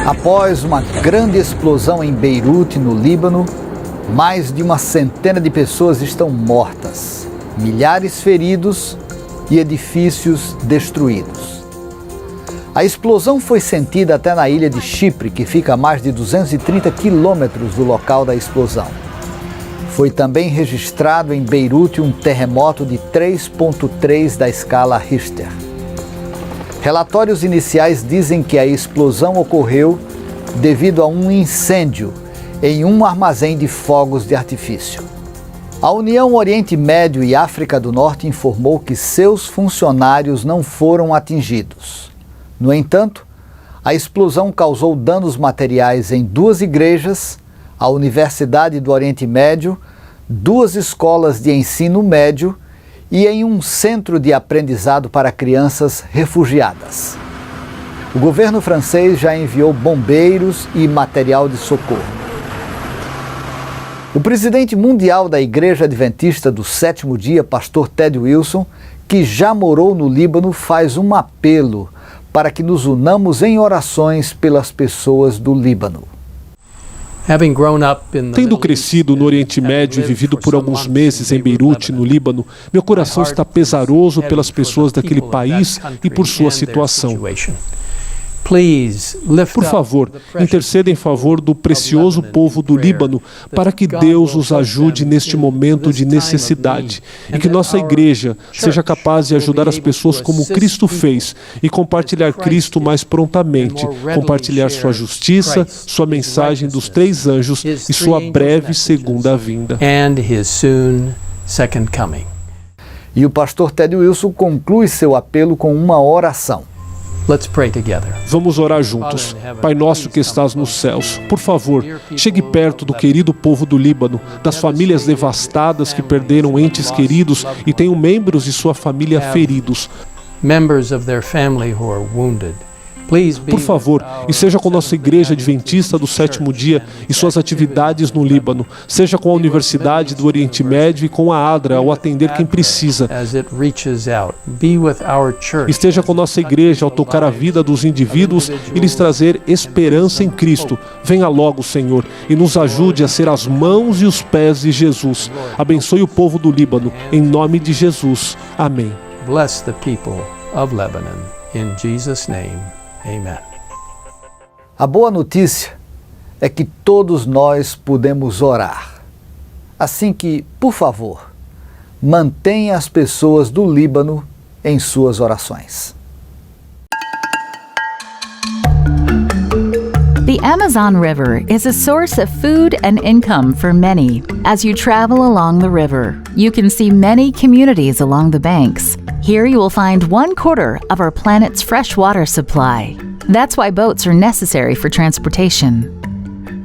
Após uma grande explosão em Beirute, no Líbano, mais de uma centena de pessoas estão mortas, milhares feridos e edifícios destruídos. A explosão foi sentida até na ilha de Chipre, que fica a mais de 230 quilômetros do local da explosão. Foi também registrado em Beirute um terremoto de 3,3 da escala Richter. Relatórios iniciais dizem que a explosão ocorreu devido a um incêndio em um armazém de fogos de artifício. A União Oriente Médio e África do Norte informou que seus funcionários não foram atingidos. No entanto, a explosão causou danos materiais em 2 igrejas, a Universidade do Oriente Médio, 2 escolas de ensino médio e em um centro de aprendizado para crianças refugiadas. O governo francês já enviou bombeiros e material de socorro. O presidente mundial da Igreja Adventista do Sétimo Dia, pastor Ted Wilson, que já morou no Líbano, faz um apelo para que nos unamos em orações pelas pessoas do Líbano. Tendo crescido no Oriente Médio e vivido por alguns meses em Beirute, no Líbano, meu coração está pesaroso pelas pessoas daquele país e por sua situação. Por favor, interceda em favor do precioso povo do Líbano para que Deus os ajude neste momento de necessidade e que nossa igreja seja capaz de ajudar as pessoas como Cristo fez e compartilhar Cristo mais prontamente, compartilhar sua justiça, sua mensagem dos 3 anjos e sua breve segunda vinda. E o pastor Ted Wilson conclui seu apelo com uma oração. Vamos orar juntos. Pai nosso que estás nos céus, por favor, chegue perto do querido povo do Líbano, das famílias devastadas que perderam entes queridos e tenham membros de sua família feridos. Por favor, e seja com nossa Igreja Adventista do Sétimo Dia e suas atividades no Líbano, seja com a Universidade do Oriente Médio e com a ADRA ao atender quem precisa. Esteja com nossa Igreja ao tocar a vida dos indivíduos e lhes trazer esperança em Cristo. Venha logo, Senhor, e nos ajude a ser as mãos e os pés de Jesus. Abençoe o povo do Líbano, em nome de Jesus. Amém. Bless the people of Lebanon, in Jesus' name. Amen. A boa notícia é que todos nós podemos orar. Assim que, por favor, mantenha as pessoas do Líbano em suas orações. The Amazon River is a source of food and income for many. As you travel along the river, you can see many communities along the banks. Here you will find 1/4 of our planet's fresh water supply. That's why boats are necessary for transportation.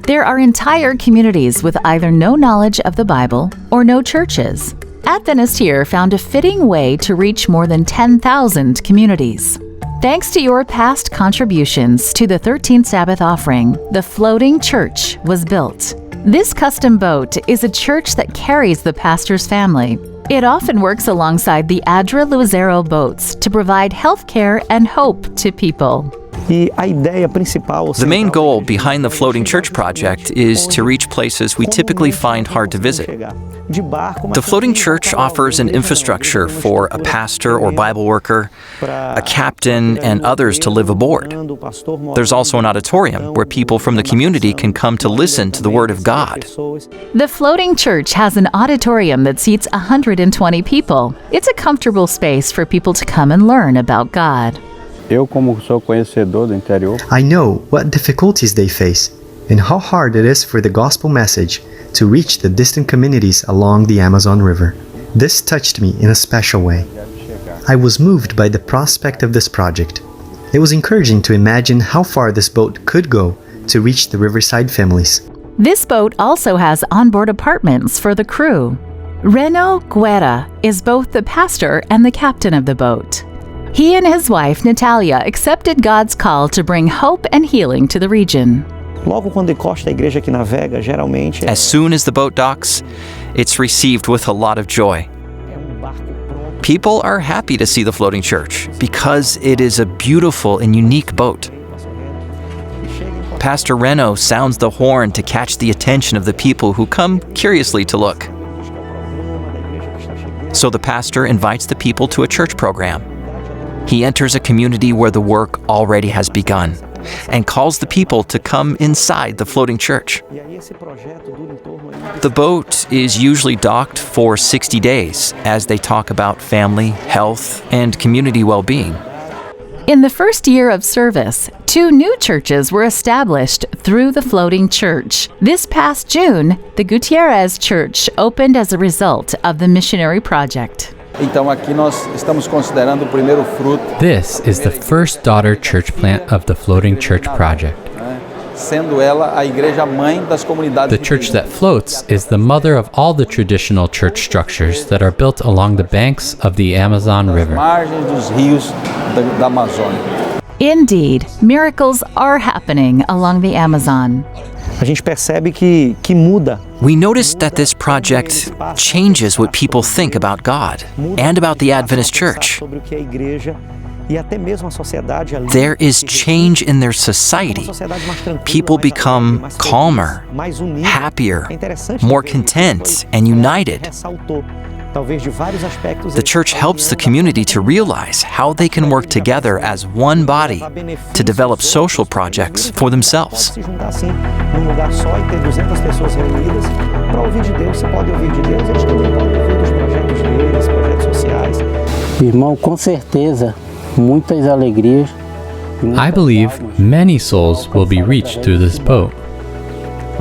There are entire communities with either no knowledge of the Bible or no churches. Adventist here found a fitting way to reach more than 10,000 communities. Thanks to your past contributions to the 13th Sabbath offering, the Floating Church was built. This custom boat is a church that carries the pastor's family. It often works alongside the Adra Luzero boats to provide health care and hope to people. The main goal behind the Floating Church project is to reach places we typically find hard to visit. The Floating Church offers an infrastructure for a pastor or Bible worker, a captain, and others to live aboard. There's also an auditorium where people from the community can come to listen to the Word of God. The Floating Church has an auditorium that seats 120 people. It's a comfortable space for people to come and learn about God. I know what difficulties they face and how hard it is for the gospel message to reach the distant communities along the Amazon River. This touched me in a special way. I was moved by the prospect of this project. It was encouraging to imagine how far this boat could go to reach the riverside families. This boat also has onboard apartments for the crew. Reno Guerra is both the pastor and the captain of the boat. He and his wife, Natalia, accepted God's call to bring hope and healing to the region. As soon as the boat docks, it's received with a lot of joy. People are happy to see the Floating Church because it is a beautiful and unique boat. Pastor Reno sounds the horn to catch the attention of the people who come curiously to look. So the pastor invites the people to a church program. He enters a community where the work already has begun and calls the people to come inside the floating church. The boat is usually docked for 60 days as they talk about family, health, and community well-being. In the first year of service, 2 new churches were established through the floating church. This past June, the Gutierrez Church opened as a result of the missionary project. Então aqui nós estamos considerando o primeiro fruto. This is the first daughter church plant of the Floating Church Project. Sendo ela a igreja mãe das comunidades. The church that floats is the mother of all the traditional church structures that are built along the banks of the Amazon River. Margens dos rios da Amazônia. Indeed, miracles are happening along the Amazon. A gente percebe que muda. We notice that this project changes what people think about God and about the Adventist Church. There is change in their society. People become calmer, happier, more content, and united. The church helps the community to realize how they can work together as one body to develop social projects for themselves. Irmão, com certeza, muitas alegrias. I believe many souls will be reached through this boat.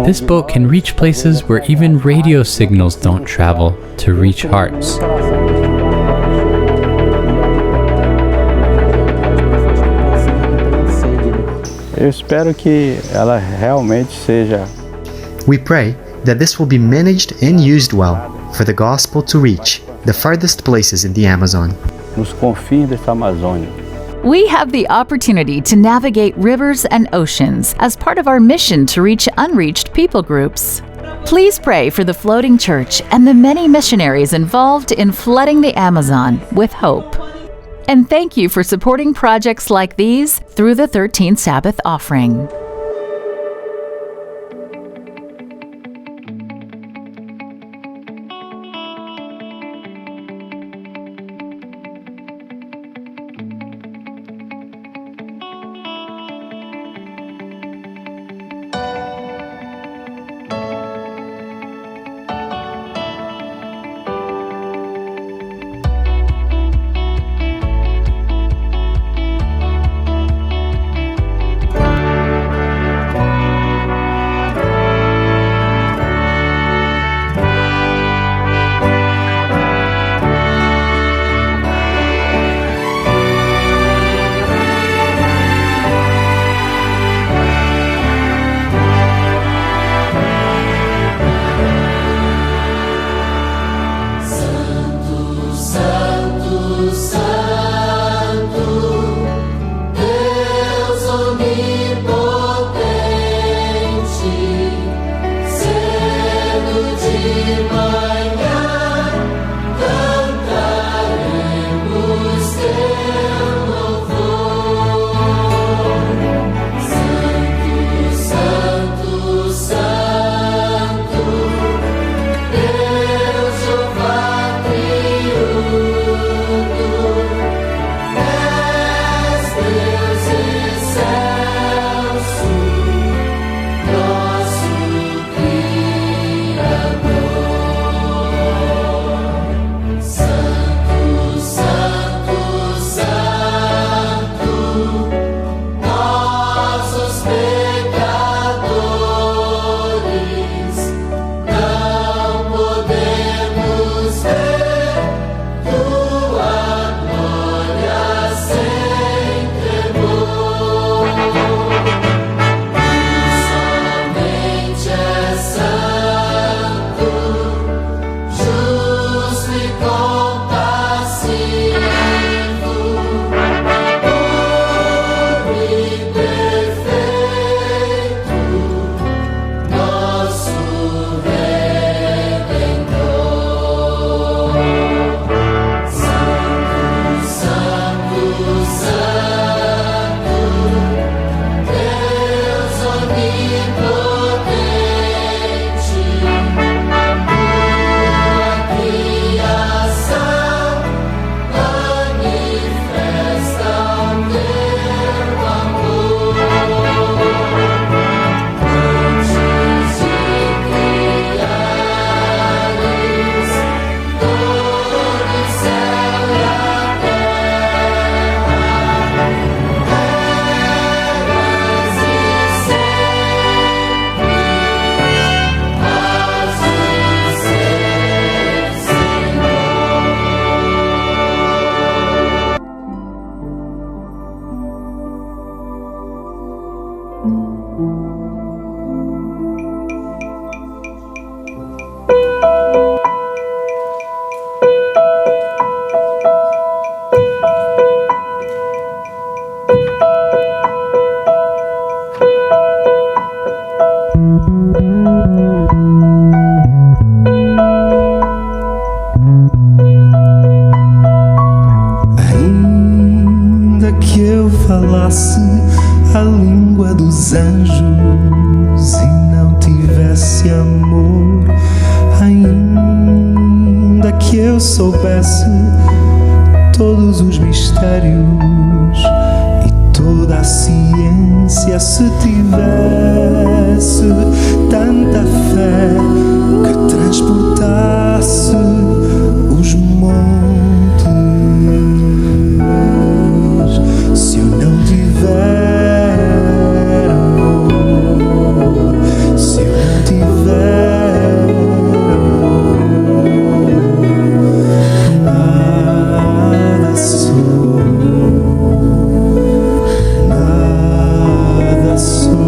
This boat can reach places where even radio signals don't travel to reach hearts. Eu espero que ela realmente seja. We pray that this will be managed and used well for the gospel to reach the farthest places in the Amazon. Nos confins dessa Amazônia. We have the opportunity to navigate rivers and oceans as part of our mission to reach unreached people groups. Please pray for the floating church and the many missionaries involved in flooding the Amazon with hope. And thank you for supporting projects like these through the 13th Sabbath offering. eu falasse a língua dos anjos e não tivesse amor, ainda que eu soubesse todos os mistérios e toda a ciência, se tivesse tanta fé que transportasse os montes, se eu não tiver amor, se eu não tiver amor, nada sou, nada sou.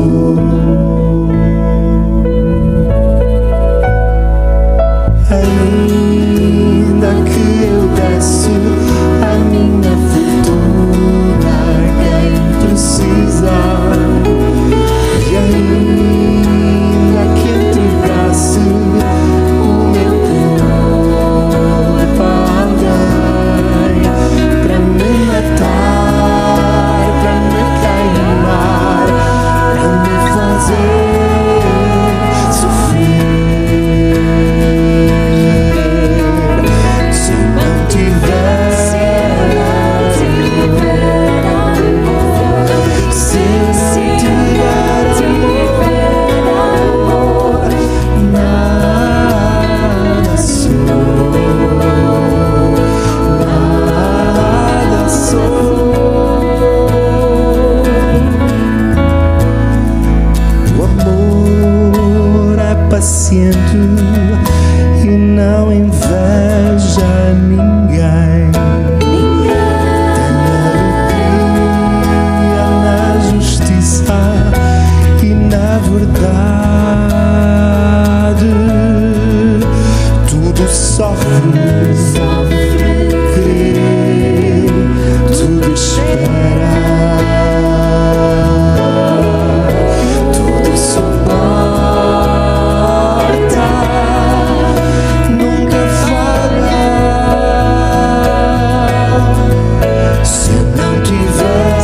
Ainda que eu desse a minha fortuna a quem precisa, e ainda que entregasse o meu temor para alguém, para me matar, para me queimar, para me fazer sofrer. Se eu não tiver amor, se eu não tiver amor, nada sou, nada sou. O amor é paciente e não inveja ninguém. Tem alegria na justiça e na verdade. Tudo sofre, crê, tudo espera, tudo suporta, nunca falha. Se eu não tiver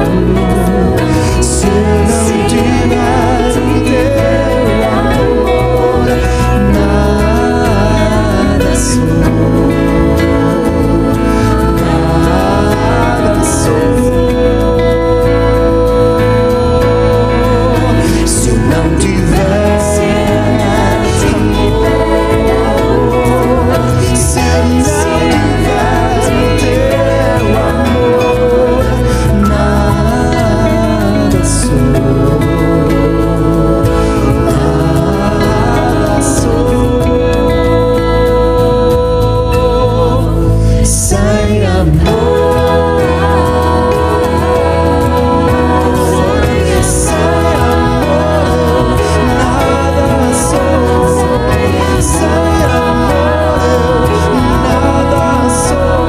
amor, se eu não tiver teu amor, nada sou, nada sou. Se eu não tiver amor, se eu não tiver teu amor, nada sou, nada sou. Sem amor, sem amor, nada sou. Sem amor, nada sou.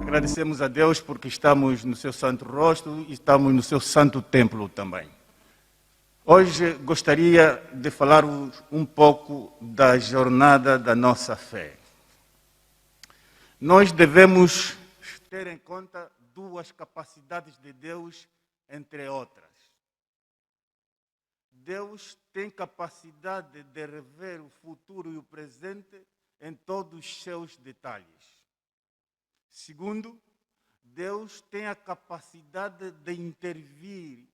Agradecemos a Deus porque estamos no seu santo rosto e estamos no seu santo templo também. Hoje gostaria de falar um pouco da jornada da nossa fé. Nós devemos ter em conta duas capacidades de Deus, entre outras. Deus tem capacidade de rever o futuro e o presente em todos os seus detalhes. Segundo, Deus tem a capacidade de intervir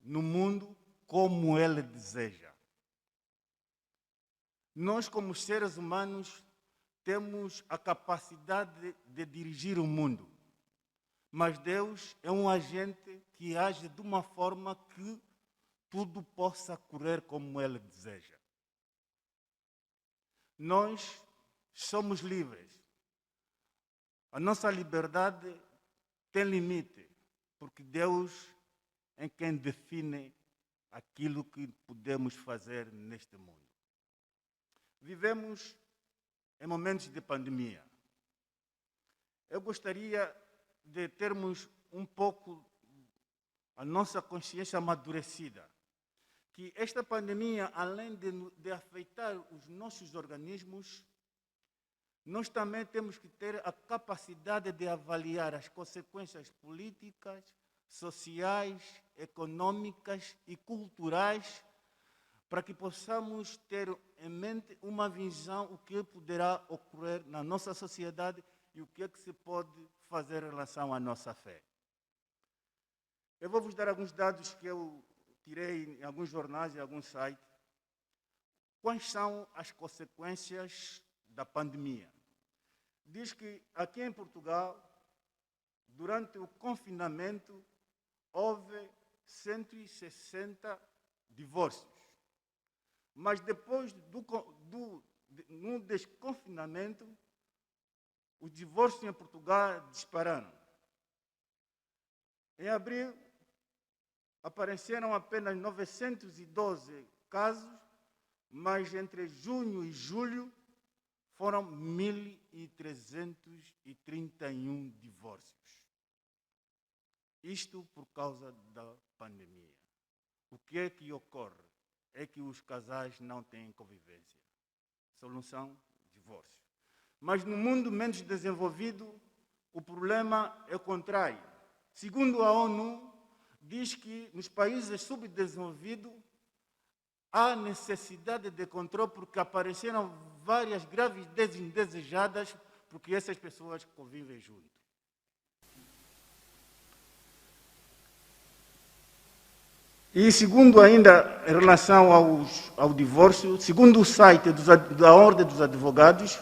no mundo como Ele deseja. Nós, como seres humanos, temos a capacidade de dirigir o mundo, mas Deus é um agente que age de uma forma que tudo possa correr como Ele deseja. Nós somos livres. A nossa liberdade tem limite, porque Deus é quem define aquilo que podemos fazer neste mundo. Vivemos em momentos de pandemia. Eu gostaria de termos um pouco a nossa consciência amadurecida, que esta pandemia, além de afetar os nossos organismos, nós também temos que ter a capacidade de avaliar as consequências políticas, sociais, econômicas e culturais, para que possamos ter em mente uma visão do que poderá ocorrer na nossa sociedade e o que é que se pode fazer em relação à nossa fé. Eu vou vos dar alguns dados que eu tirei em alguns jornais e alguns sites. Quais são as consequências da pandemia? Diz que aqui em Portugal, durante o confinamento, houve 160 divórcios. Mas depois no desconfinamento, os divórcios em Portugal dispararam. Em abril, apareceram apenas 912 casos, mas entre junho e julho foram 1.331 divórcios. Isto por causa da pandemia. O que é que ocorre? É que os casais não têm convivência. Solução: divórcio. Mas no mundo menos desenvolvido, o problema é o contrário. Segundo a ONU, diz que nos países subdesenvolvidos há necessidade de controle porque apareceram várias gravidezes indesejadas porque essas pessoas convivem junto. E segundo ainda, em relação ao divórcio, segundo o site da Ordem dos Advogados,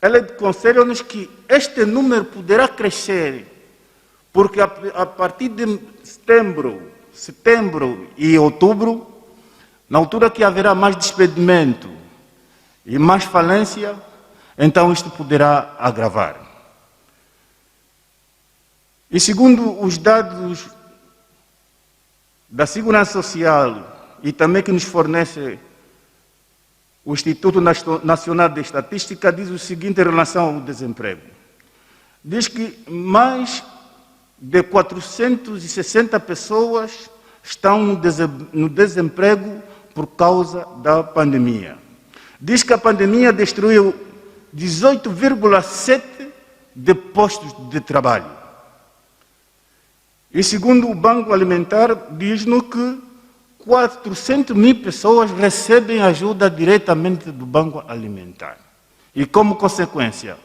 ela aconselha-nos que este número poderá crescer, porque a partir de setembro e outubro, na altura que haverá mais despedimento e mais falência, então isto poderá agravar. E segundo os dados da Segurança Social e também que nos fornece o Instituto Nacional de Estatística, diz o seguinte em relação ao desemprego. Diz que mais de 460 pessoas estão no desemprego por causa da pandemia. Diz que a pandemia destruiu 18,7 de postos de trabalho. E segundo o Banco Alimentar, diz-nos que 400 mil pessoas recebem ajuda diretamente do Banco Alimentar. E como consequência,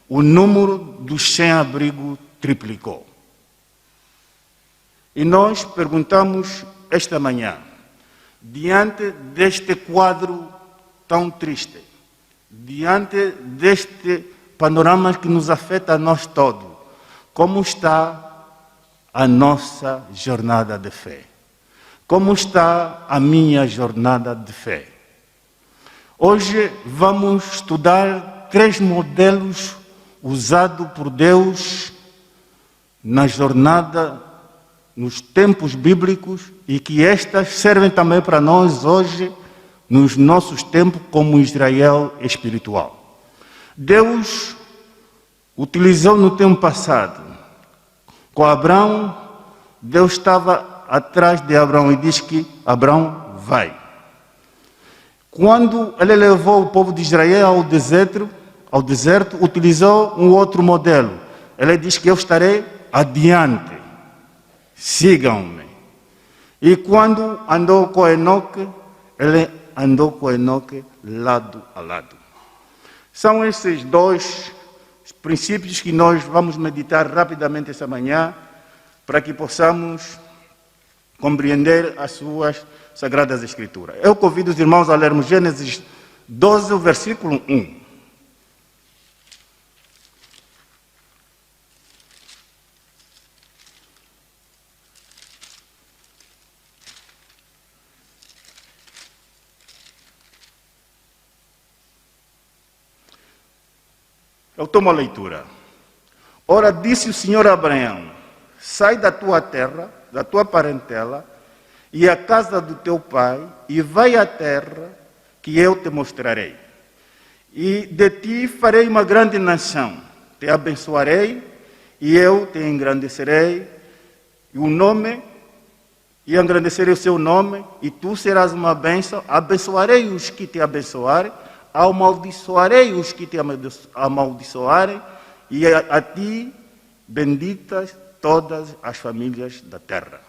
o número dos sem-abrigo triplicou. E nós perguntamos esta manhã, diante deste quadro tão triste, diante deste panorama que nos afeta a nós todos, como está a nossa jornada de fé? Como está a minha jornada de fé? Hoje vamos estudar 3 modelos usados por Deus na jornada, nos tempos bíblicos, e que estas servem também para nós hoje, nos nossos tempos, como Israel espiritual. Deus utilizou no tempo passado. Com Abraão, Deus estava atrás de Abraão e diz que Abraão vai. Quando ele levou o povo de Israel ao deserto, utilizou um outro modelo. Ele diz que eu estarei adiante, sigam-me. E quando andou com Enoque, ele andou com Enoque lado a lado. São esses 2 princípios que nós vamos meditar rapidamente essa manhã, para que possamos compreender as suas Sagradas Escrituras. Eu convido os irmãos a lermos Gênesis 12, versículo 1. Eu tomo a leitura. Ora, disse o Senhor a Abraão: sai da tua terra, da tua parentela, e à casa do teu pai, e vai à terra que eu te mostrarei. E de ti farei uma grande nação, te abençoarei e eu te engrandecerei, e engrandecerei o seu nome, e tu serás uma bênção. Abençoarei os que te abençoarem, amaldiçoarei os que te amaldiçoarem, e a ti benditas todas as famílias da terra.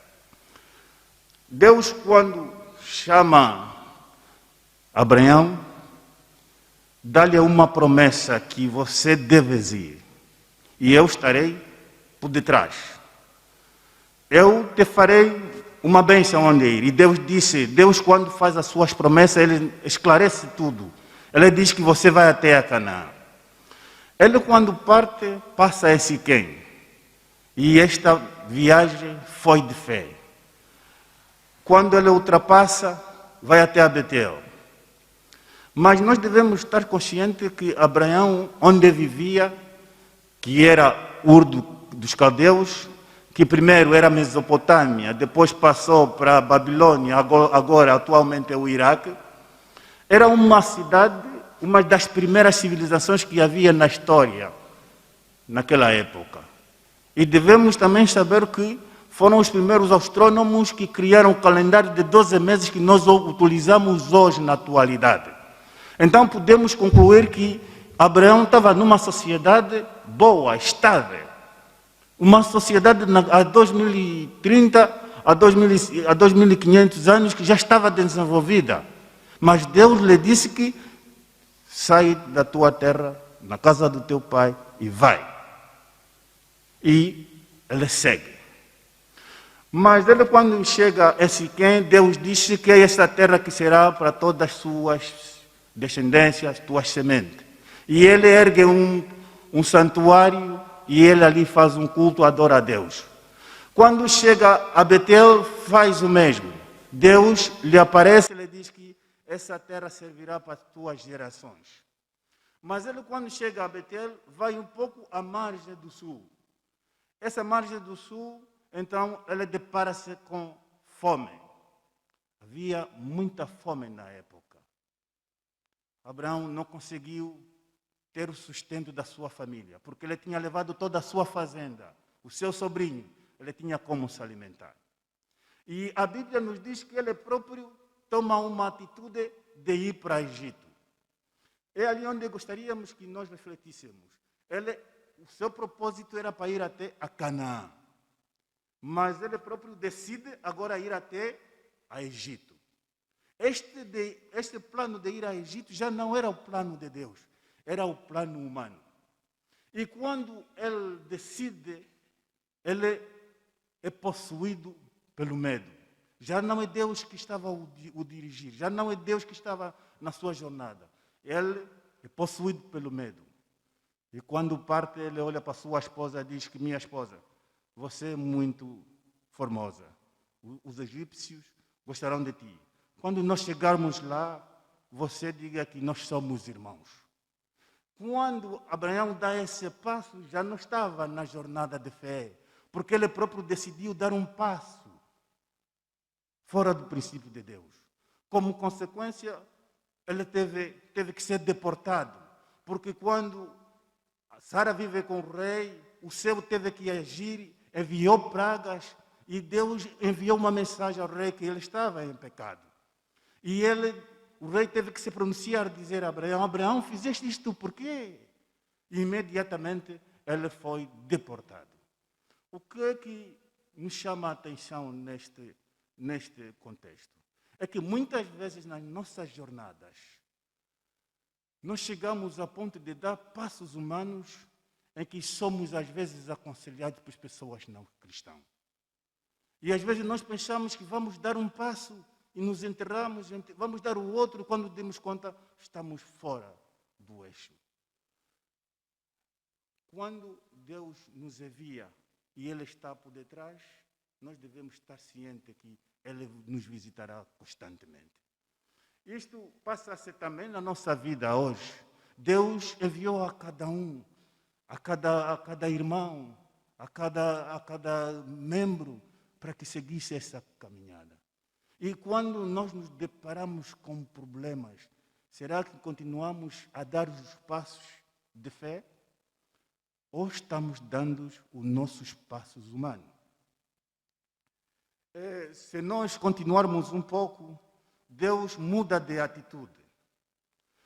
Deus, quando chama Abraão, dá-lhe uma promessa que você deve ir, e eu estarei por detrás. Eu te farei uma bênção onde ir. E Deus disse, Deus quando faz as suas promessas, Ele esclarece tudo. Ele diz que você vai até a Canaã. Ele quando parte, passa a Siquém. E esta viagem foi de fé. Quando ele ultrapassa, vai até a Betel. Mas nós devemos estar conscientes que Abraão, onde vivia, que era Ur dos Caldeus, que primeiro era Mesopotâmia, depois passou para a Babilônia, agora atualmente é o Iraque, era uma cidade, uma das primeiras civilizações que havia na história, naquela época. E devemos também saber que foram os primeiros astrônomos que criaram o calendário de 12 meses que nós utilizamos hoje na atualidade. Então podemos concluir que Abraão estava numa sociedade boa, estável. Uma sociedade a 2030, a 2500 anos que já estava desenvolvida. Mas Deus lhe disse que sai da tua terra, na casa do teu pai e vai. E ele segue. Mas ele quando chega a Siquém, Deus disse que é essa terra que será para todas as suas descendências, tuas sementes. E ele ergue um santuário e ele ali faz um culto, adora a Deus. Quando chega a Betel, faz o mesmo. Deus lhe aparece e lhe diz que essa terra servirá para as tuas gerações. Mas ele quando chega a Betel, vai um pouco à margem do sul. Essa margem do sul, então, ele depara-se com fome. Havia muita fome na época. Abraão não conseguiu ter o sustento da sua família, porque ele tinha levado toda a sua fazenda, o seu sobrinho, ele tinha como se alimentar. E a Bíblia nos diz que ele próprio toma uma atitude de ir para o Egito. É ali onde gostaríamos que nós refletíssemos. O seu propósito era para ir até a Canaã, mas ele próprio decide agora ir até a Egito. Este plano de ir a Egito já não era o plano de Deus, era o plano humano. E quando ele decide, ele é possuído pelo medo. Já não é Deus que estava o dirigir, já não é Deus que estava na sua jornada. Ele é possuído pelo medo. E quando parte, ele olha para sua esposa e diz que minha esposa, você é muito formosa. Os egípcios gostarão de ti. Quando nós chegarmos lá, você diga que nós somos irmãos. Quando Abraão dá esse passo, já não estava na jornada de fé, porque ele próprio decidiu dar um passo fora do princípio de Deus. Como consequência, ele teve que ser deportado, porque quando Sara vive com o rei, o céu teve que agir, enviou pragas, e Deus enviou uma mensagem ao rei que ele estava em pecado. E o rei teve que se pronunciar, dizer a Abraão, Abraão, fizeste isto por quê? E imediatamente ele foi deportado. O que é que nos chama a atenção neste contexto? É que muitas vezes nas nossas jornadas, nós chegamos a ponto de dar passos humanos em que somos às vezes aconselhados por pessoas não cristãs. E às vezes nós pensamos que vamos dar um passo e nos enterramos, vamos dar o outro, quando demos conta, estamos fora do eixo. Quando Deus nos envia e Ele está por detrás, nós devemos estar cientes que Ele nos visitará constantemente. Isto passa a ser também na nossa vida hoje. Deus enviou a cada um, a cada irmão, a cada membro, para que seguisse essa caminhada. E quando nós nos deparamos com problemas, Será que continuamos a dar os passos de fé? Ou estamos dando os nossos passos humanos? Se nós continuarmos um pouco, Deus muda de atitude.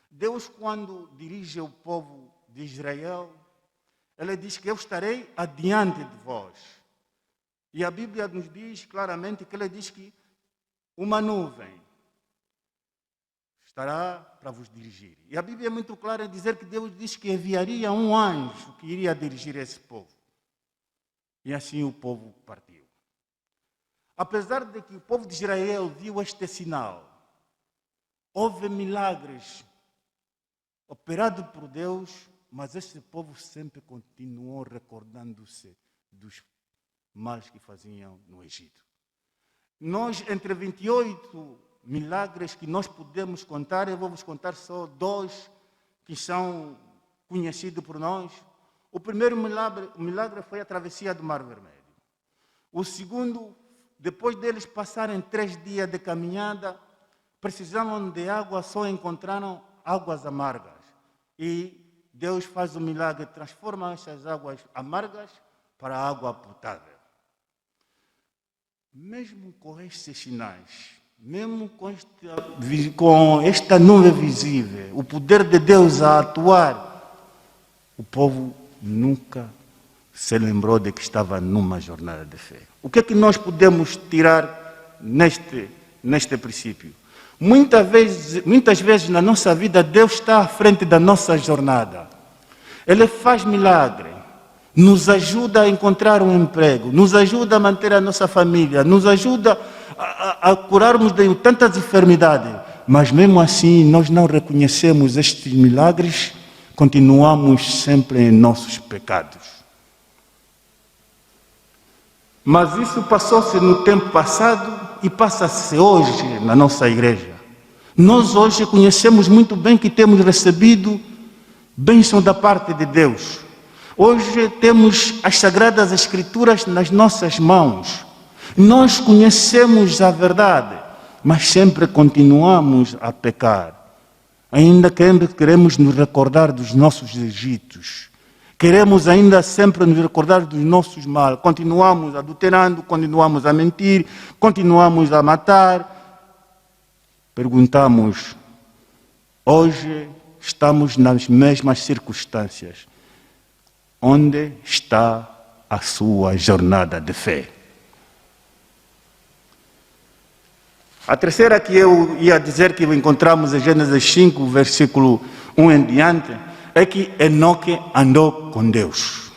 Deus, quando dirige o povo de Israel, Ele diz que eu estarei adiante de vós. E a Bíblia nos diz claramente que Ele diz que uma nuvem estará para vos dirigir. E a Bíblia é muito clara em dizer que Deus diz que enviaria um anjo que iria dirigir esse povo. E assim o povo partiu. Apesar de que o povo de Israel viu este sinal, houve milagres operados por Deus, mas este povo sempre continuou recordando-se dos males que faziam no Egito. Nós, entre 28 milagres que nós podemos contar, eu vou vos contar só 2 que são conhecidos por nós. O primeiro milagre foi a travessia do Mar Vermelho. O segundo, depois deles passarem 3 dias de caminhada, precisavam de água, só encontraram águas amargas. E Deus faz o milagre, transforma essas águas amargas para água potável. Mesmo com estes sinais, mesmo com esta nuvem visível, o poder de Deus a atuar, o povo nunca se lembrou de que estava numa jornada de fé. O que é que nós podemos tirar neste princípio? Muitas vezes na nossa vida, Deus está à frente da nossa jornada. Ele faz milagre, nos ajuda a encontrar um emprego, nos ajuda a manter a nossa família, nos ajuda a curarmos de tantas enfermidades. Mas mesmo assim, nós não reconhecemos estes milagres, continuamos sempre em nossos pecados. Mas isso passou-se no tempo passado e passa-se hoje na nossa igreja. Nós hoje conhecemos muito bem que temos recebido bênção da parte de Deus. Hoje temos as Sagradas Escrituras nas nossas mãos. Nós conhecemos a verdade, mas sempre continuamos a pecar. Ainda queremos nos recordar dos nossos Egitos. Queremos ainda sempre nos recordar dos nossos males. Continuamos adulterando, continuamos a mentir, continuamos a matar. Perguntamos, hoje estamos nas mesmas circunstâncias. Onde está a sua jornada de fé? A terceira que eu ia dizer que encontramos em Gênesis 5, versículo 1 em diante, é que Enoque andou com Deus.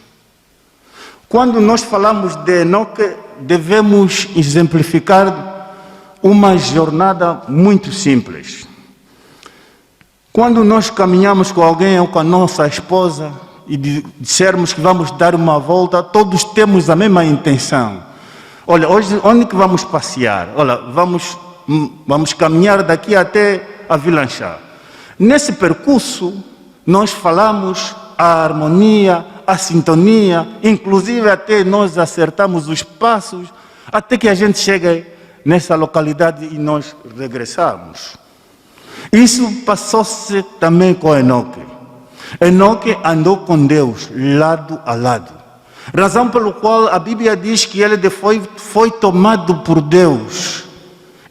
Quando nós falamos de Enoque, devemos exemplificar uma jornada muito simples. Quando nós caminhamos com alguém ou com a nossa esposa e dissermos que vamos dar uma volta, todos temos a mesma intenção. Olha, hoje onde que vamos passear? Olha, vamos caminhar daqui até a Vilanchá. Nesse percurso, nós falamos a harmonia, a sintonia, inclusive até nós acertamos os passos, até que a gente chegue nessa localidade e nós regressamos. Isso passou-se também com Enoque. Enoque andou com Deus, lado a lado. Razão pelo qual a Bíblia diz que ele foi tomado por Deus.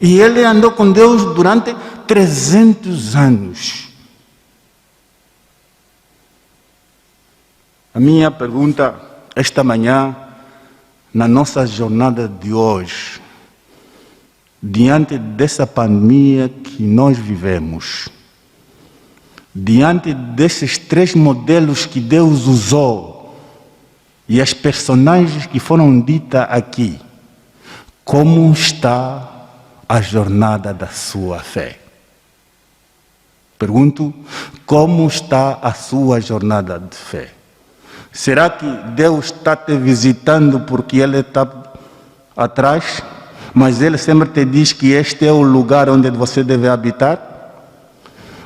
E ele andou com Deus durante 300 anos. A minha pergunta esta manhã, na nossa jornada de hoje, diante dessa pandemia que nós vivemos, diante desses 3 modelos que Deus usou e as personagens que foram ditas aqui, como está a jornada da sua fé? Pergunto, como está a sua jornada de fé? Será que Deus está te visitando porque Ele está atrás, mas Ele sempre te diz que este é o lugar onde você deve habitar?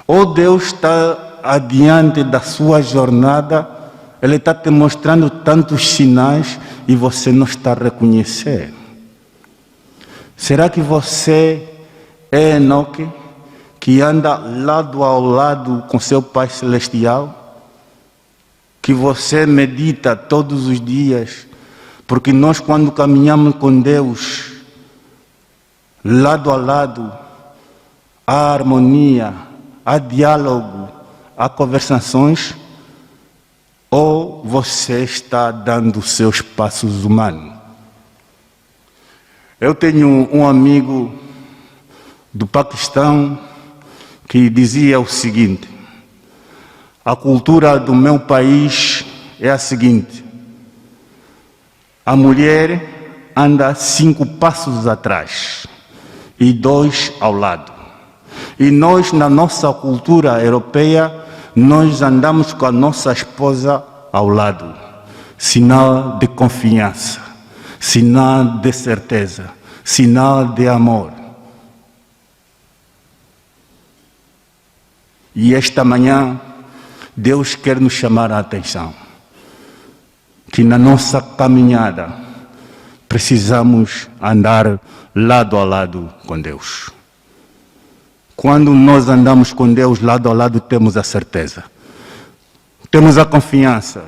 Ou Deus está adiante da sua jornada, Ele está te mostrando tantos sinais e você não está a reconhecer? Será que você é Enoque, que anda lado ao lado com seu Pai Celestial, que você medita todos os dias, porque nós, quando caminhamos com Deus, lado a lado, há harmonia, há diálogo, há conversações, ou você está dando seus passos humanos? Eu tenho um amigo do Paquistão que dizia o seguinte: a cultura do meu país é a seguinte: a mulher anda 5 passos atrás e 2 ao lado. E nós, na nossa cultura europeia, nós andamos com a nossa esposa ao lado. Sinal de confiança, sinal de certeza, sinal de amor. E esta manhã, Deus quer nos chamar a atenção que na nossa caminhada precisamos andar lado a lado com Deus. Quando nós andamos com Deus lado a lado, temos a certeza, temos a confiança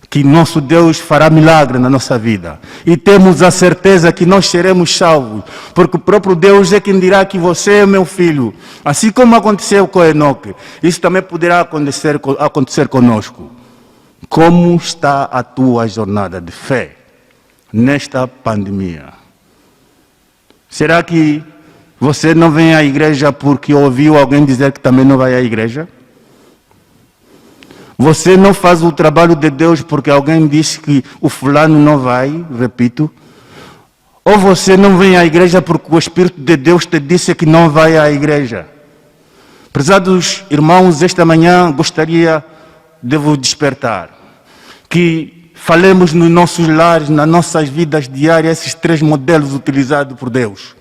que nosso Deus fará milagre na nossa vida. E temos a certeza que nós seremos salvos, porque o próprio Deus é quem dirá que você é meu filho. Assim como aconteceu com Enoque, isso também poderá acontecer conosco. Como está a tua jornada de fé nesta pandemia? Será que você não vem à igreja porque ouviu alguém dizer que também não vai à igreja? Você não faz o trabalho de Deus porque alguém disse que o fulano não vai, repito. Ou você não vem à igreja porque o Espírito de Deus te disse que não vai à igreja. Prezados irmãos, esta manhã gostaria de vos despertar, que falemos nos nossos lares, nas nossas vidas diárias, esses 3 modelos utilizados por Deus,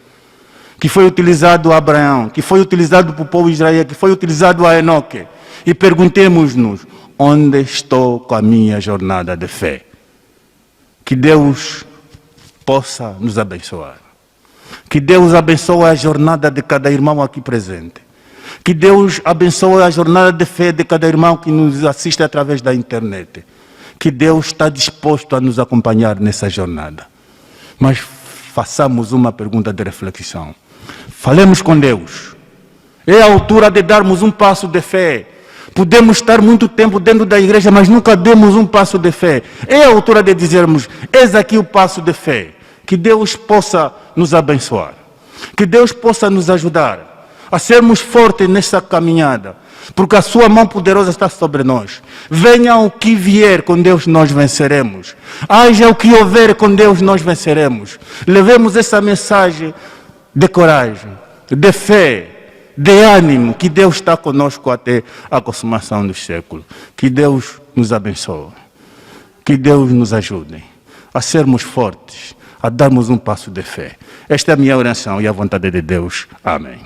que foi utilizado a Abraão, que foi utilizado para o povo de Israel, que foi utilizado a Enoque, e perguntemos-nos: onde estou com a minha jornada de fé? Que Deus possa nos abençoar. Que Deus abençoe a jornada de cada irmão aqui presente. Que Deus abençoe a jornada de fé de cada irmão que nos assiste através da internet. Que Deus está disposto a nos acompanhar nessa jornada. Mas façamos uma pergunta de reflexão. Falemos com Deus. É a altura de darmos um passo de fé. Podemos estar muito tempo dentro da igreja, mas nunca demos um passo de fé. É a altura de dizermos: eis aqui o passo de fé. Que Deus possa nos abençoar. Que Deus possa nos ajudar a sermos fortes nessa caminhada, porque a sua mão poderosa está sobre nós. Venha o que vier, com Deus nós venceremos. Haja o que houver, com Deus nós venceremos. Levemos essa mensagem de coragem, de fé, de ânimo, que Deus está conosco até a consumação dos séculos. Que Deus nos abençoe. Que Deus nos ajude a sermos fortes, a darmos um passo de fé. Esta é a minha oração e a vontade de Deus. Amém.